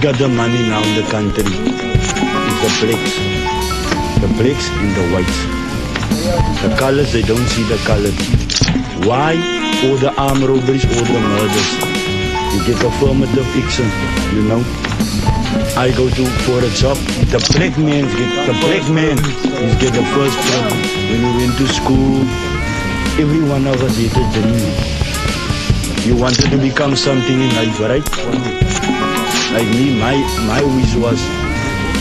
got the money now in the country? It's the blacks. The blacks and the whites. The colors, they don't see the colors. Why? All the armed robberies, all the murders. You get affirmative action, you know. I go for a job. The black man get the first job. When we went to school, every one of us had a dream. You wanted to become something in life, right? Like me, my wish was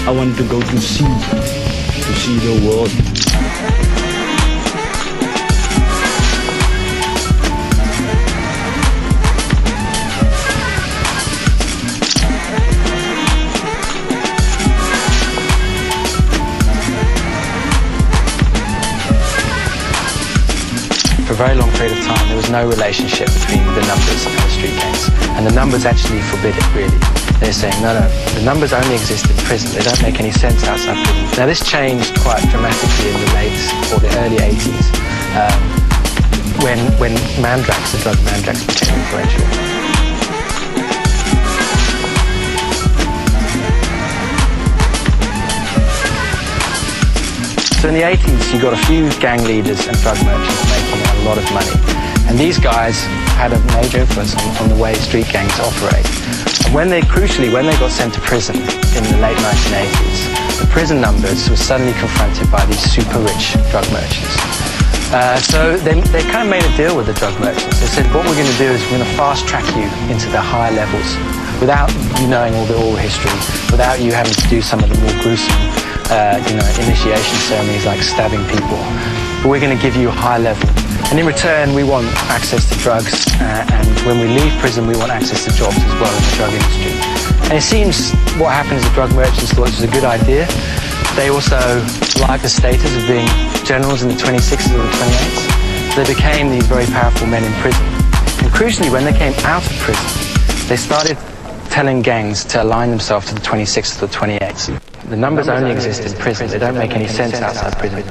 I want to go to see the world. For a very long period of time, there was no relationship between the numbers and the street gangs. And the numbers actually forbid it, really. They're saying, no, the numbers only exist in prison. They don't make any sense outside prison. Now, this changed quite dramatically in the late or the early 80s when mandrax, the drug mandrax, became influential. So in the 80s, you got a few gang leaders and drug merchants making a lot of money. And these guys had a major influence on the way street gangs operate. And when they got sent to prison in the late 1980s, the prison numbers were suddenly confronted by these super rich drug merchants. So they kind of made a deal with the drug merchants. They said, what we're going to do is we're going to fast track you into the higher levels without you knowing all the history, without you having to do some of the more gruesome initiation ceremonies like stabbing people. But we're going to give you a high level. And in return, we want access to drugs, and when we leave prison, we want access to jobs as well in the drug industry. And it seems what happened is the drug merchants thought this was a good idea. They also liked the status of being generals in the 26s or the 28s. They became these very powerful men in prison. And crucially, when they came out of prison, they started telling gangs to align themselves to the 26th or the 28th. The numbers only exist in prison. They don't make any sense outside prison.